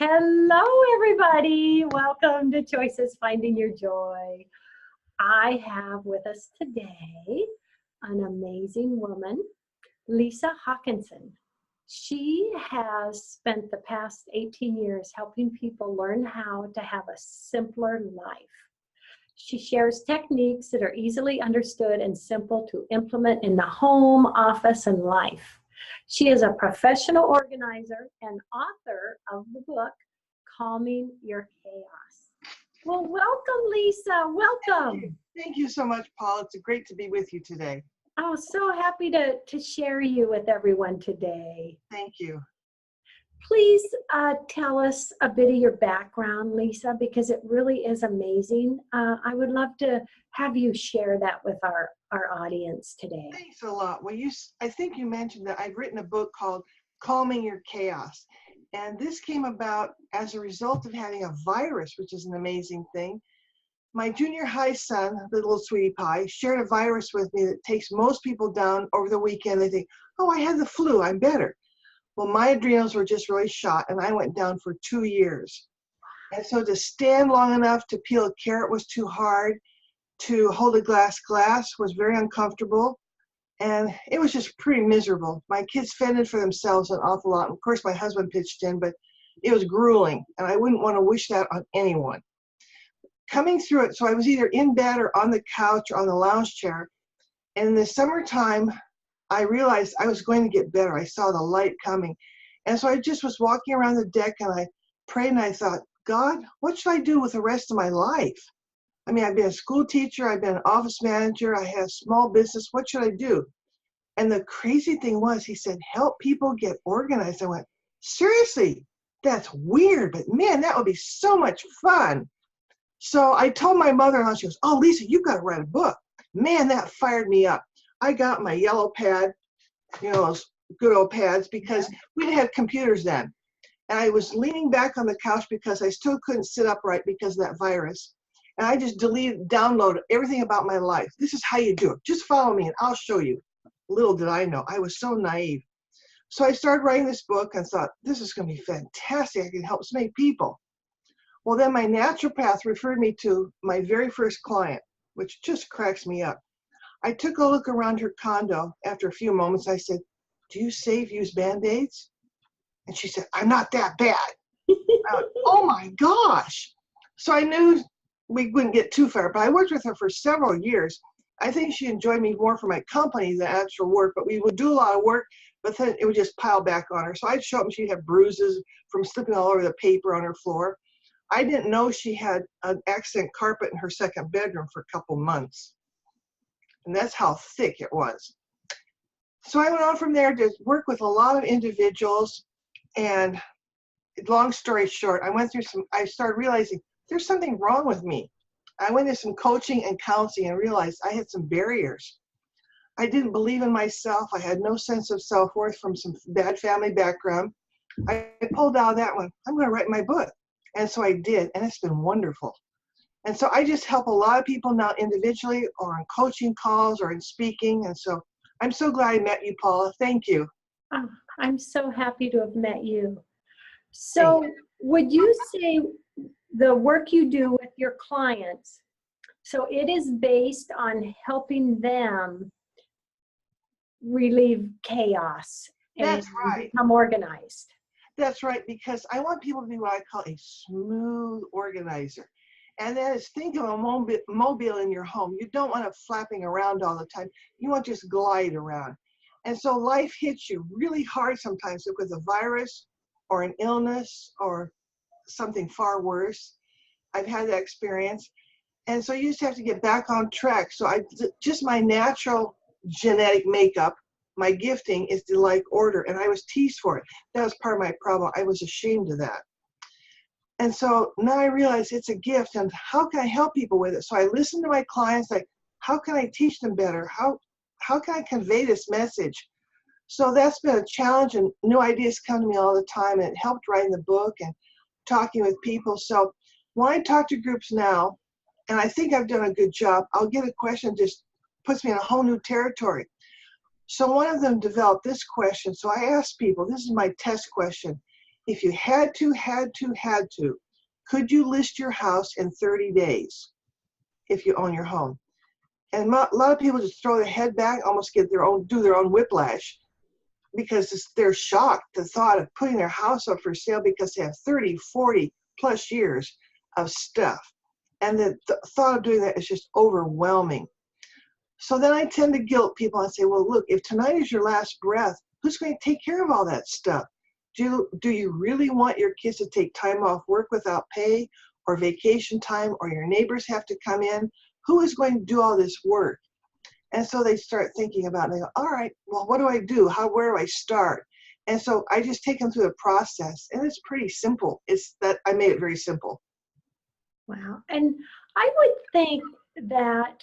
Hello, everybody. Welcome to Choices Finding Your Joy. I have with us today an amazing woman, Lisa Hawkinson. She has spent the past 18 years helping people learn how to have a simpler life. She shares techniques that are easily understood and simple to implement in the home, office, and life. She is a professional organizer and author of the book, Calming Your Chaos. Well, welcome, Lisa. Welcome. Thank you so much, Paul. It's great to be with you today. Oh, so happy to share you with everyone today. Thank you. Please tell us a bit of your background, Lisa, because it really is amazing. I would love to have you share that with our audience today. Thanks a lot. Well, I think you mentioned that I've written a book called Calming Your Chaos. And this came about as a result of having a virus, which is an amazing thing. My junior high son, the little sweetie pie, shared a virus with me that takes most people down over the weekend. They think, oh, I had the flu, I'm better. Well, my adrenals were just really shot, and I went down for 2 years. And so to stand long enough to peel a carrot was too hard. To hold a glass was very uncomfortable. And it was just pretty miserable. My kids fended for themselves an awful lot. Of course, my husband pitched in, but it was grueling, and I wouldn't want to wish that on anyone. Coming through it, so I was either in bed or on the couch or on the lounge chair. And in the summertime, I realized I was going to get better. I saw the light coming. And so I just was walking around the deck, and I prayed, and I thought, God, what should I do with the rest of my life? I mean, I've been a school teacher, I've been an office manager, I had a small business. What should I do? And the crazy thing was, he said, help people get organized. I went, seriously? That's weird, but man, that would be so much fun. So I told my mother-in-law, she goes, oh, Lisa, you've got to write a book. Man, that fired me up. I got my yellow pad, those good old pads, because we didn't have computers then. And I was leaning back on the couch because I still couldn't sit upright because of that virus. And I just downloaded everything about my life. This is how you do it. Just follow me and I'll show you. Little did I know, I was so naive. So I started writing this book and thought, this is going to be fantastic. I can help so many people. Well, then my naturopath referred me to my very first client, which just cracks me up. I took a look around her condo. After a few moments, I said, do you use Band-Aids? And she said, I'm not that bad. I went, oh my gosh. So I knew we wouldn't get too far, but I worked with her for several years. I think she enjoyed me more for my company than actual work, but we would do a lot of work, but then it would just pile back on her. So I'd show up and she'd have bruises from slipping all over the paper on her floor. I didn't know she had an accent carpet in her second bedroom for a couple months. And that's how thick it was. So I went on from there to work with a lot of individuals. And long story short, I started realizing there's something wrong with me. I went to some coaching and counseling and realized I had some barriers. I didn't believe in myself. I had no sense of self-worth from some bad family background. I pulled out of that one. I'm going to write my book. And so I did, and it's been wonderful. And so I just help a lot of people now individually or on coaching calls or in speaking. And so I'm so glad I met you, Paula. Thank you. Oh, I'm so happy to have met you. So would you say the work you do with your clients, so it is based on helping them relieve chaos and become organized? That's right, because I want people to be what I call a smooth organizer. And that is, think of a mobile in your home. You don't want it flapping around all the time. You want to just glide around. And so life hits you really hard sometimes with a virus or an illness or something far worse. I've had that experience. And so you just have to get back on track. So just my natural genetic makeup, my gifting is to like order. And I was teased for it. That was part of my problem. I was ashamed of that. And so now I realize it's a gift, and how can I help people with it? So I listen to my clients, like, how can I teach them better? How can I convey this message? So that's been a challenge, and new ideas come to me all the time, and it helped writing the book and talking with people. So when I talk to groups now, and I think I've done a good job, I'll get a question that just puts me in a whole new territory. So one of them developed this question. So I asked people, this is my test question. If you had to, could you list your house in 30 days if you own your home? And a lot of people just throw their head back, almost do their own whiplash, because they're shocked the thought of putting their house up for sale because they have 30, 40 plus years of stuff. And the thought of doing that is just overwhelming. So then I tend to guilt people and say, well, look, if tonight is your last breath, who's going to take care of all that stuff? Do you really want your kids to take time off work without pay, or vacation time, or your neighbors have to come in? Who is going to do all this work? And so they start thinking about it, and they go, all right, well, what do I do? Where do I start? And so I just take them through the process, and it's pretty simple. It's that I made it very simple. Wow. And I would think that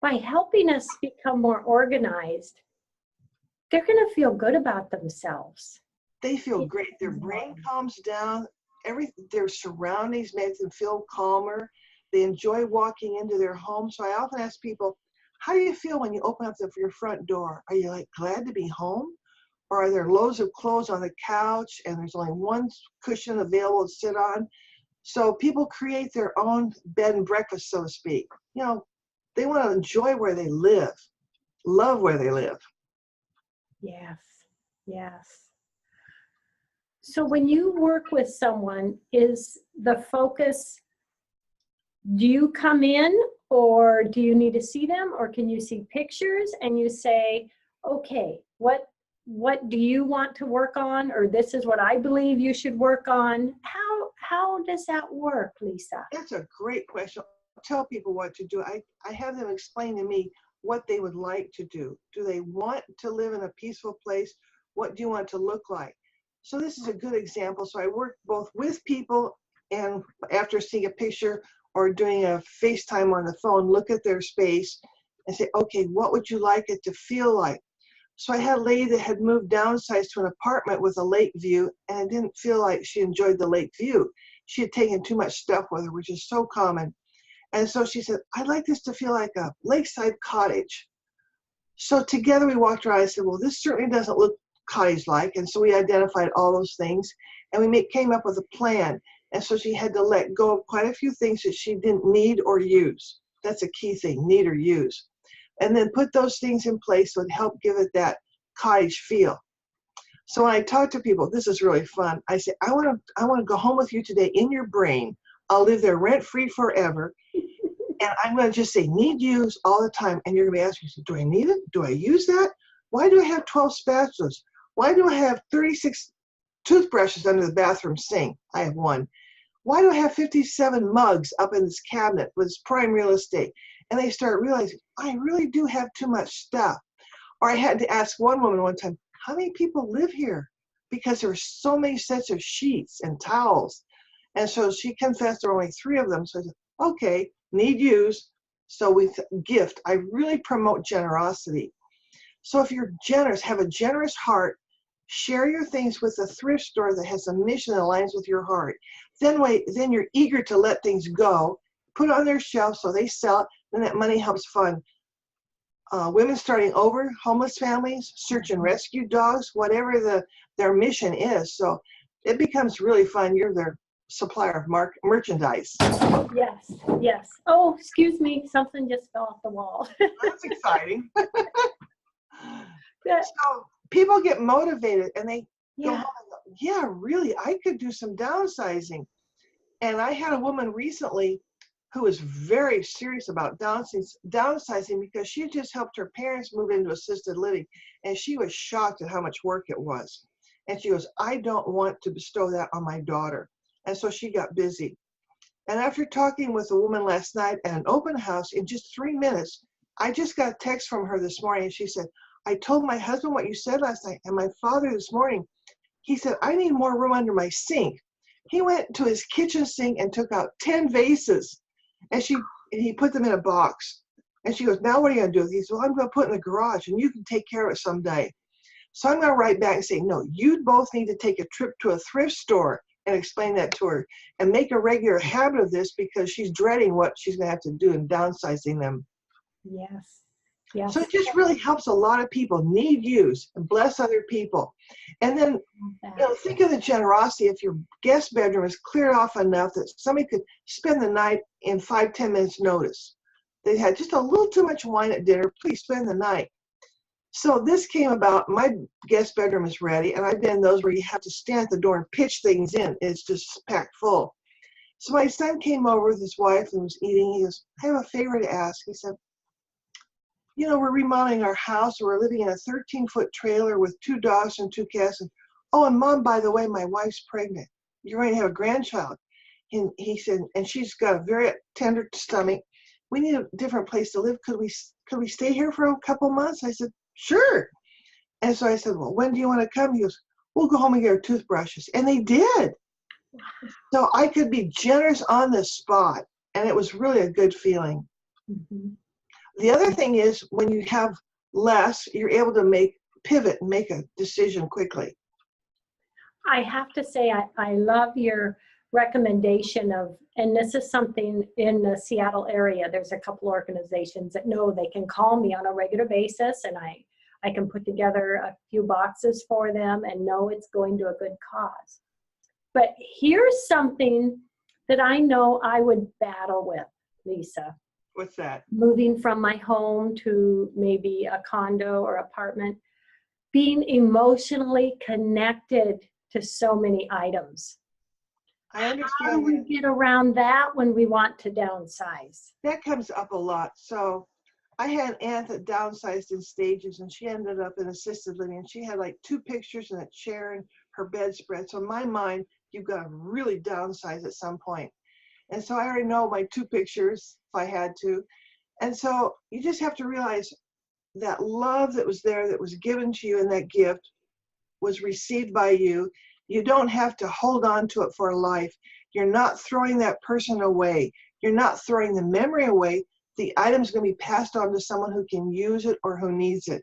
by helping us become more organized, they're going to feel good about themselves. They feel great. Their brain calms down. Their surroundings make them feel calmer. They enjoy walking into their home. So I often ask people, how do you feel when you open up your front door? Are you like glad to be home? Or are there loads of clothes on the couch and there's only one cushion available to sit on? So people create their own bed and breakfast, so to speak. You know, they want to enjoy where they live, love where they live. Yes, yes. So when you work with someone, is the focus, do you come in or do you need to see them, or can you see pictures and you say, okay, what do you want to work on, or this is what I believe you should work on? How does that work, Lisa? That's a great question. I'll tell people what to do. I have them explain to me what they would like to do. Do they want to live in a peaceful place? What do you want it to look like? So this is a good example. So I work both with people, and after seeing a picture or doing a FaceTime on the phone, look at their space and say, okay, what would you like it to feel like? So I had a lady that had moved downsized to an apartment with a lake view, and it didn't feel like she enjoyed the lake view. She had taken too much stuff with her, which is so common. And so she said, I'd like this to feel like a lakeside cottage. So together we walked around. I said, well, this certainly doesn't look cottage-like. And so we identified all those things, and we came up with a plan. And so she had to let go of quite a few things that she didn't need or use. That's a key thing, need or use. And then put those things in place so it helped give it that cottage feel. So when I talk to people, this is really fun. I say, I want to go home with you today in your brain. I'll live there rent-free forever. And I'm going to just say, need, use all the time. And you're going to be asking, do I need it? Do I use that? Why do I have 12 spatulas? Why do I have 36 toothbrushes under the bathroom sink? I have one. Why do I have 57 mugs up in this cabinet with prime real estate? And they start realizing, I really do have too much stuff. Or I had to ask one woman one time, how many people live here? Because there were so many sets of sheets and towels. And so she confessed there were only 3 of them. So I said, okay, need, use. So with gift, I really promote generosity. So if you're generous, have a generous heart, share your things with a thrift store that has a mission that aligns with your heart. Then you're eager to let things go, put it on their shelf so they sell it, then that money helps fund women starting over, homeless families, search and rescue dogs, whatever their mission is. So it becomes really fun. You're their supplier of merchandise. Yes, yes. Oh, excuse me, something just fell off the wall. That's exciting. So people get motivated and they go home and go, yeah, really, I could do some downsizing. And I had a woman recently who was very serious about downsizing because she just helped her parents move into assisted living, and she was shocked at how much work it was. And she goes, I don't want to bestow that on my daughter. And so she got busy. And after talking with a woman last night at an open house, in just 3 minutes, I just got a text from her this morning, and she said, I told my husband what you said last night, and my father this morning, he said, I need more room under my sink. He went to his kitchen sink and took out 10 vases, and he put them in a box. And she goes, now what are you going to do with these? Well, I'm going to put it in the garage, and you can take care of it someday. So I'm going to write back and say, no, you both need to take a trip to a thrift store and explain that to her and make a regular habit of this, because she's dreading what she's going to have to do in downsizing them. Yes. So Yes. it just really helps a lot of people need use and bless other people. And then, think of the generosity if your guest bedroom is cleared off enough that somebody could spend the night in 5-10 minutes notice. They had just a little too much wine at dinner, please spend the night. So this came about, my guest bedroom is ready, and I've been in those where you have to stand at the door and pitch things in. It's just packed full. So my son came over with his wife and was eating. He goes, I have a favor to ask. He said, we're remodeling our house. We're living in a 13-foot trailer with 2 dogs and 2 cats. And, and Mom, by the way, my wife's pregnant. You're going to have a grandchild. And he said, and she's got a very tender stomach. We need a different place to live. Could we stay here for a couple months? I said, sure. And so I said, well, when do you want to come? He goes, we'll go home and get our toothbrushes. And they did. So I could be generous on the spot. And it was really a good feeling. Mm-hmm. The other thing is when you have less, you're able to pivot and make a decision quickly. I have to say, I love your recommendation of, and this is something in the Seattle area, there's a couple organizations that know they can call me on a regular basis, and I can put together a few boxes for them and know it's going to a good cause. But here's something that I know I would battle with, Lisa. What's that? Moving from my home to maybe a condo or apartment, being emotionally connected to so many items. I understand. How do we get around that when we want to downsize? That comes up a lot. So I had an aunt that downsized in stages, and she ended up in assisted living, and she had like 2 pictures and a chair and her bedspread. So in my mind, you've got to really downsize at some point. And so I already know my 2 pictures if I had to. And so you just have to realize that love that was there, that was given to you, and that gift was received by you. You don't have to hold on to it for life. You're not throwing that person away. You're not throwing the memory away. The item's going to be passed on to someone who can use it or who needs it.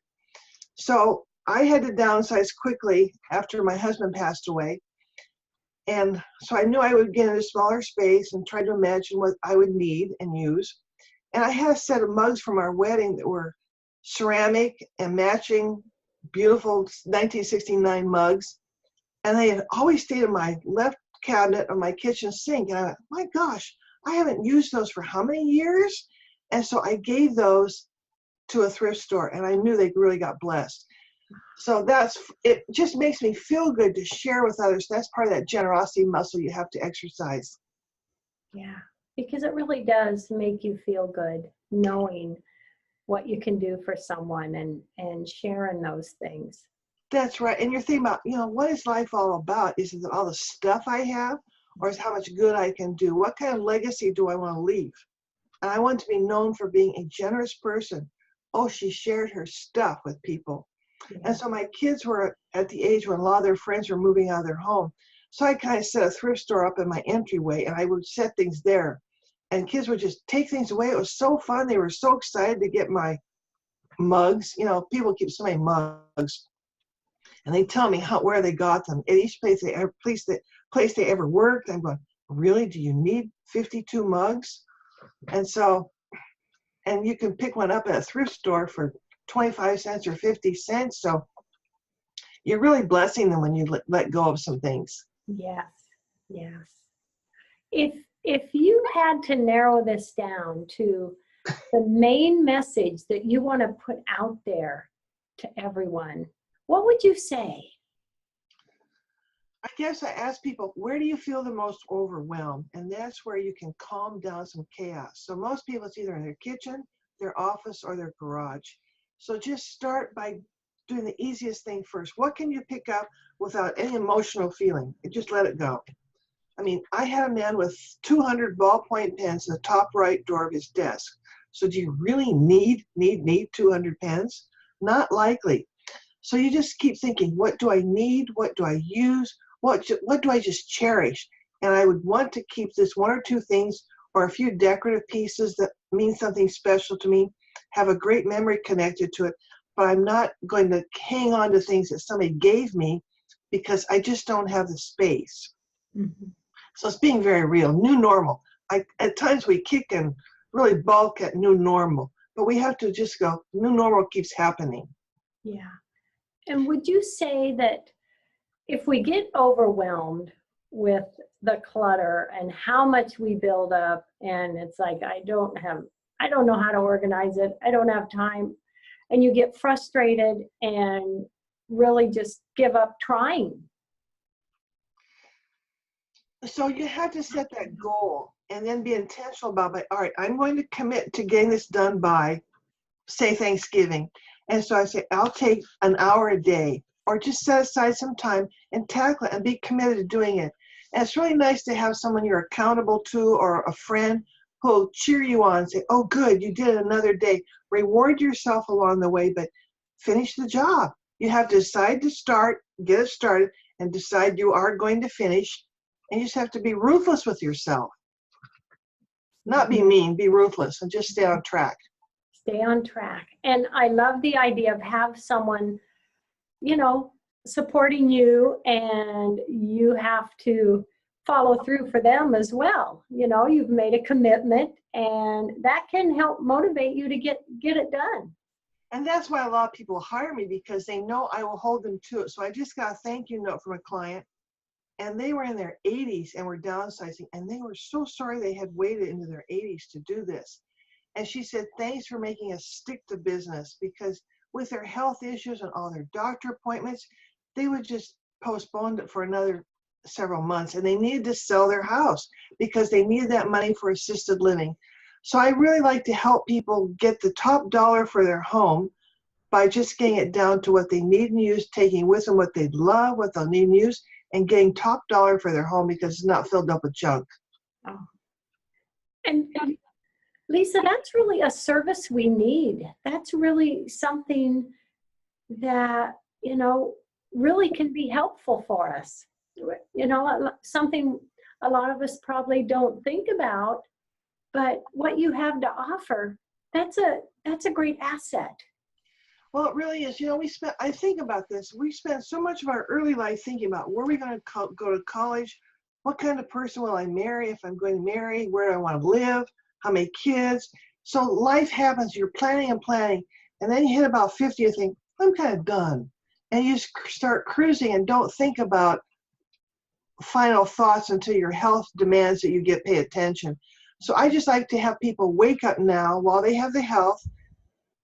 So I had to downsize quickly after my husband passed away. And so I knew I would get in a smaller space and try to imagine what I would need and use. And I had a set of mugs from our wedding that were ceramic and matching beautiful 1969 mugs. And they had always stayed in my left cabinet of my kitchen sink. And I went, my gosh, I haven't used those for how many years? And so I gave those to a thrift store, and I knew they really got blessed. So it just makes me feel good to share with others. That's part of that generosity muscle you have to exercise. Yeah, because it really does make you feel good knowing what you can do for someone and sharing those things. That's right. And you're thinking about, what is life all about? Is it all the stuff I have, or is how much good I can do? What kind of legacy do I want to leave? And I want to be known for being a generous person. Oh, she shared her stuff with people. Yeah. And so my kids were at the age where a lot of their friends were moving out of their home. So I kind of set a thrift store up in my entryway, and I would set things there. And kids would just take things away. It was so fun. They were so excited to get my mugs. People keep so many mugs. And they tell me where they got them. At each place they ever worked, I'm going, really? Do you need 52 mugs? And you can pick one up at a thrift store for 25 cents or 50 cents. So you're really blessing them when you let go of some things. Yes, yes. If you had to narrow this down to the main message that you want to put out there to everyone, what would you say? I guess I ask people, where do you feel the most overwhelmed? And that's where you can calm down some chaos. So most people, it's either in their kitchen, their office, or their garage. So just start by doing the easiest thing first. What can you pick up without any emotional feeling? Just let it go. I mean, I had a man with 200 ballpoint pens in the top right drawer of his desk. So do you really need 200 pens? Not likely. So you just keep thinking, what do I need? What do I use? What do I just cherish? And I would want to keep this 1 or 2 things or a few decorative pieces that mean something special to me, have a great memory connected to it, but I'm not going to hang on to things that somebody gave me because I just don't have the space. Mm-hmm. So it's being very real. New normal. At times we kick and really balk at new normal. but we have to just go, new normal keeps happening. Yeah. And would you say that if we get overwhelmed with the clutter and how much we build up, and it's like, I don't know how to organize it, I don't have time, and you get frustrated and really just give up trying? So you have to set that goal and then be intentional about it. All right, I'm going to commit to getting this done by, say, Thanksgiving. And so I say, I'll take an hour a day, or just set aside some time and tackle it and be committed to doing it. And it's really nice to have someone you're accountable to, or a friend who'll cheer you on and say, oh, good, you did it another day. Reward yourself along the way, but finish the job. You have to decide to start, get it started, and decide you are going to finish. And you just have to be ruthless with yourself. Not be mean, be ruthless, and just stay on track. Stay on track. And I love the idea of have someone, supporting you, and you have to follow through for them as well. You've made a commitment, and that can help motivate you to get it done. And that's why a lot of people hire me, because they know I will hold them to it. So I just got a thank you note from a client, and they were in their 80s and were downsizing, and they were so sorry they had waited into their 80s to do this. And she said, thanks for making us stick to business, because with their health issues and all their doctor appointments, they would just postpone it for another several months, and they needed to sell their house because they needed that money for assisted living. So I really like to help people get the top dollar for their home by just getting it down to what they need and use, taking with them what they'd love, what they'll need and use, and getting top dollar for their home because it's not filled up with junk. Oh. And Lisa, that's really a service we need. That's really something that, really can be helpful for us. Something a lot of us probably don't think about, but what you have to offer, that's a great asset. Well, it really is. I think about this. We spend so much of our early life thinking about where we're going to go to college, what kind of person will I marry if I'm going to marry, where do I want to live, how many kids. So life happens, you're planning and planning, and then you hit about 50, you think, I'm kind of done. And you start cruising and don't think about final thoughts until your health demands that you pay attention. So I just like to have people wake up now while they have the health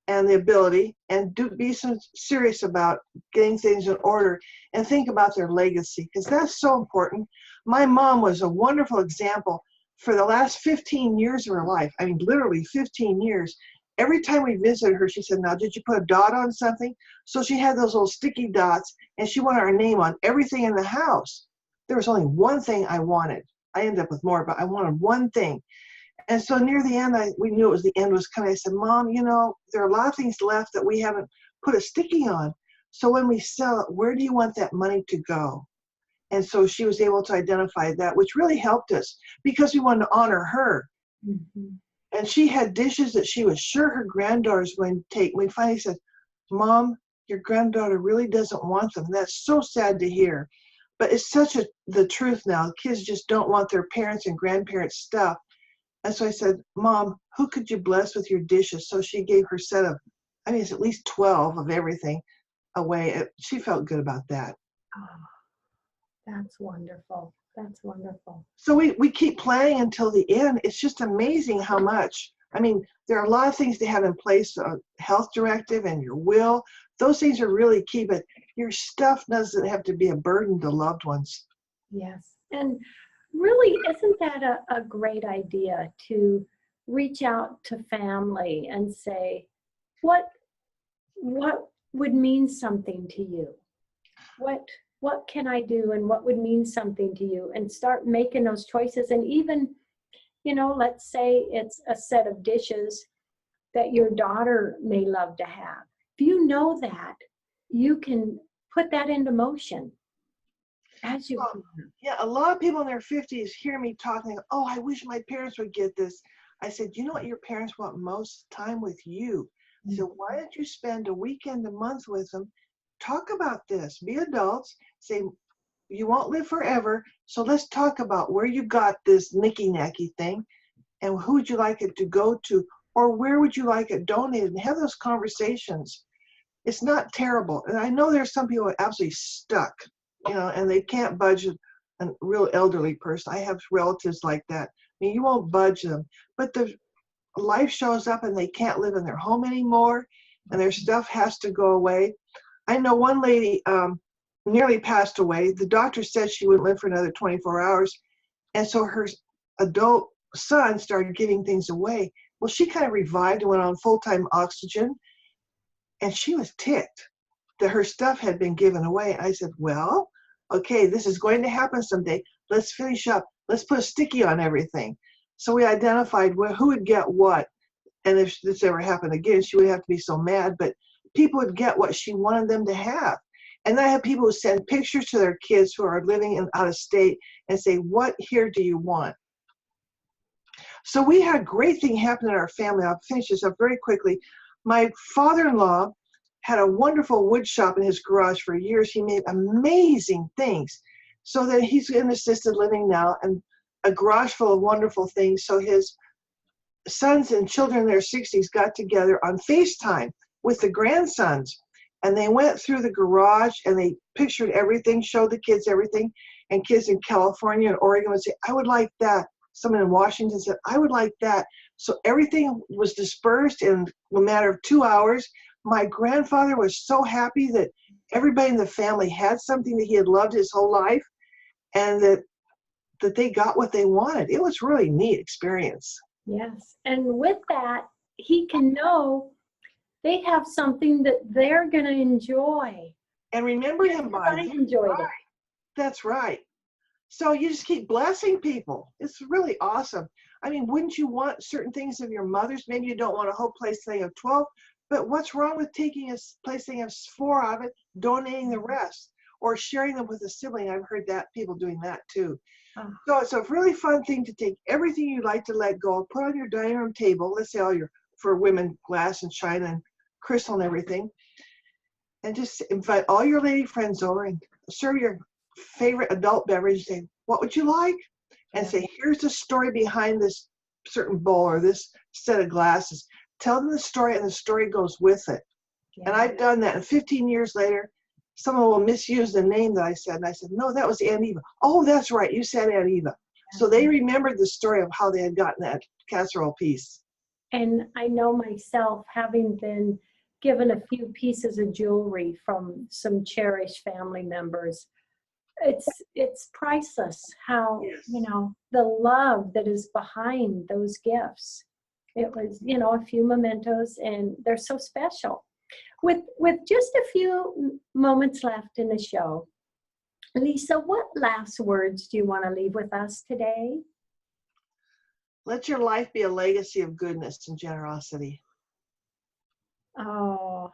and the ability, and be serious about getting things in order and think about their legacy, because that's so important. My mom was a wonderful example. For the last 15 years of her life, I mean, literally 15 years, every time we visited her, she said, now, did you put a dot on something? So she had those little sticky dots, and she wanted our name on everything in the house. There was only one thing I wanted. I ended up with more, but I wanted one thing. And so near the end, we knew the end was coming. I said, Mom, there are a lot of things left that we haven't put a sticky on. So when we sell it, where do you want that money to go? And so she was able to identify that, which really helped us because we wanted to honor her. Mm-hmm. And she had dishes that she was sure her granddaughters were going to take. We finally said, Mom, your granddaughter really doesn't want them. That's so sad to hear. But it's the truth now. Kids just don't want their parents' and grandparents' stuff. And so I said, Mom, who could you bless with your dishes? So she gave her set of, it's at least 12 of everything away. She felt good about that. Oh, that's wonderful. That's wonderful. So we keep planning until the end. It's just amazing how much. There are a lot of things to have in place, a health directive and your will. Those things are really key, but your stuff doesn't have to be a burden to loved ones. Yes. And really, isn't that a great idea to reach out to family and say, what would mean something to you? What can I do, and what would mean something to you? And start making those choices. And even, let's say it's a set of dishes that your daughter may love to have. If you know that, you can put that into motion. As you yeah, a lot of people in their 50s hear me talking, oh, I wish my parents would get this. I said, you know what your parents want most? Time with you. Mm-hmm. So why don't you spend a weekend, a month with them? Talk about this. Be adults. Say, you won't live forever, so let's talk about where you got this nicky-nacky thing, and who would you like it to go to, or where would you like it donated, and have those conversations. It's not terrible. And I know there's some people who are absolutely stuck, and they can't budge a real elderly person. I have relatives like that. I mean, you won't budge them, but the life shows up and they can't live in their home anymore, and their stuff has to go away. I know one lady nearly passed away. The doctor said she wouldn't live for another 24 hours. And so her adult son started giving things away. Well, she kind of revived and went on full-time oxygen. And she was ticked that her stuff had been given away. I said, well, okay, this is going to happen someday. Let's finish up. Let's put a sticky on everything. So we identified who would get what. And if this ever happened again, she would have to be so mad. But people would get what she wanted them to have. And I have people who send pictures to their kids who are living out of state and say, what here do you want? So we had a great thing happen in our family. I'll finish this up very quickly. My father-in-law had a wonderful wood shop in his garage for years. He made amazing things. So that he's in assisted living now, and a garage full of wonderful things. So his sons and children in their 60s got together on FaceTime with the grandsons. And they went through the garage and they pictured everything, showed the kids everything. And kids in California and Oregon would say, I would like that. Someone in Washington said, I would like that. So everything was dispersed in a matter of 2 hours. My grandfather was so happy that everybody in the family had something that he had loved his whole life, and that they got what they wanted. It was really neat experience. Yes. And with that, he can know they have something that they're going to enjoy. And remember him by I enjoyed it. That's right. So you just keep blessing people. It's really awesome. I mean, wouldn't you want certain things of your mother's? Maybe you don't want a whole place thing of 12, but what's wrong with taking a place thing of 4 of it, donating the rest, or sharing them with a sibling? I've heard that, people doing that too. Oh. So it's a really fun thing to take everything you'd like to let go, put on your dining room table, let's say all your, for women, glass and china and crystal and everything, and just invite all your lady friends over and serve your favorite adult beverage. Say, what would you like? And say, here's the story behind this certain bowl or this set of glasses. Tell them the story, and the story goes with it. Yeah. And I've done that. And 15 years later, someone will misuse the name that I said. And I said, no, that was Aunt Eva. Oh, that's right. You said Aunt Eva. Yeah. So they remembered the story of how they had gotten that casserole piece. And I know myself, having been given a few pieces of jewelry from some cherished family members, it's priceless how, yes, the love that is behind those gifts. It was, a few mementos, and they're so special. With just a few moments left in the show, Lisa, what last words do you want to leave with us today? Let your life be a legacy of goodness and generosity. Oh,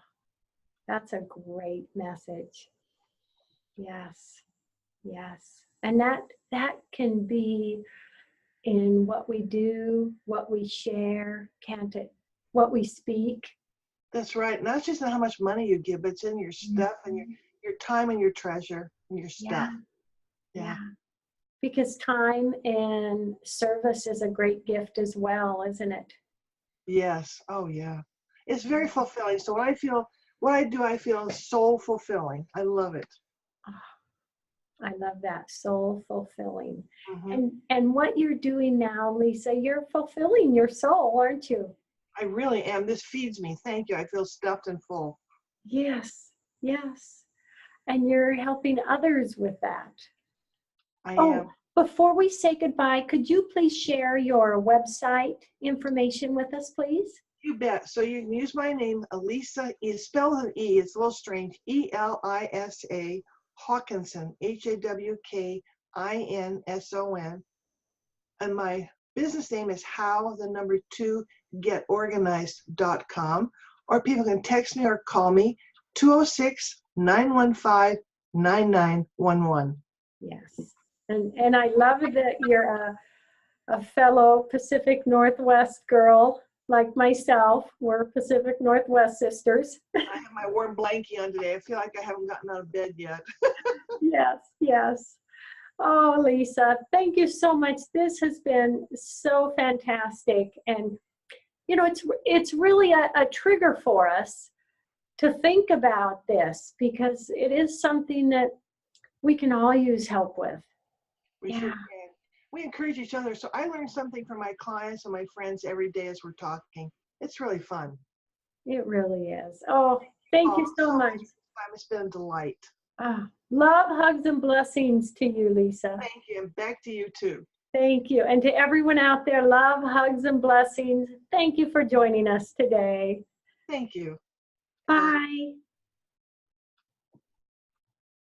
that's a great message. Yes. Yes. And that can be in what we do, what we share, can't it? What we speak. That's right. Not just in how much money you give, but it's in your stuff and your time and your treasure and your stuff. Yeah. Because time and service is a great gift as well, isn't it? Yes. Oh, yeah. It's very fulfilling. So what I do, I feel is soul fulfilling. I love it. Oh, I love that, soul fulfilling. Mm-hmm. And what you're doing now, Lisa, you're fulfilling your soul, aren't you? I really am. This feeds me. Thank you. I feel stuffed and full. Yes. And you're helping others with that. I am. Before we say goodbye, could you please share your website information with us, please? You bet. So you can use my name, Elisa. It's spelled with an E. It's a little strange. Elisa Hawkinson, Hawkinson. And my business name is how2getorganized.com. Or people can text me or call me, 206-915-9911. Yes. And I love that you're a fellow Pacific Northwest girl like myself. We're Pacific Northwest sisters. I have my warm blankie on today. I feel like I haven't gotten out of bed yet. Yes. Oh, Lisa, thank you so much. This has been so fantastic. And you know, it's really a trigger for us to think about this, because it is something that we can all use help with. We sure can. We encourage each other. So I learn something from my clients and my friends every day as we're talking. It's really fun. It really is. Oh, thank you so much. It's been a delight. Love, hugs, and blessings to you, Lisa. Thank you. And back to you too. Thank you. And to everyone out there, love, hugs, and blessings. Thank you for joining us today. Thank you. Bye.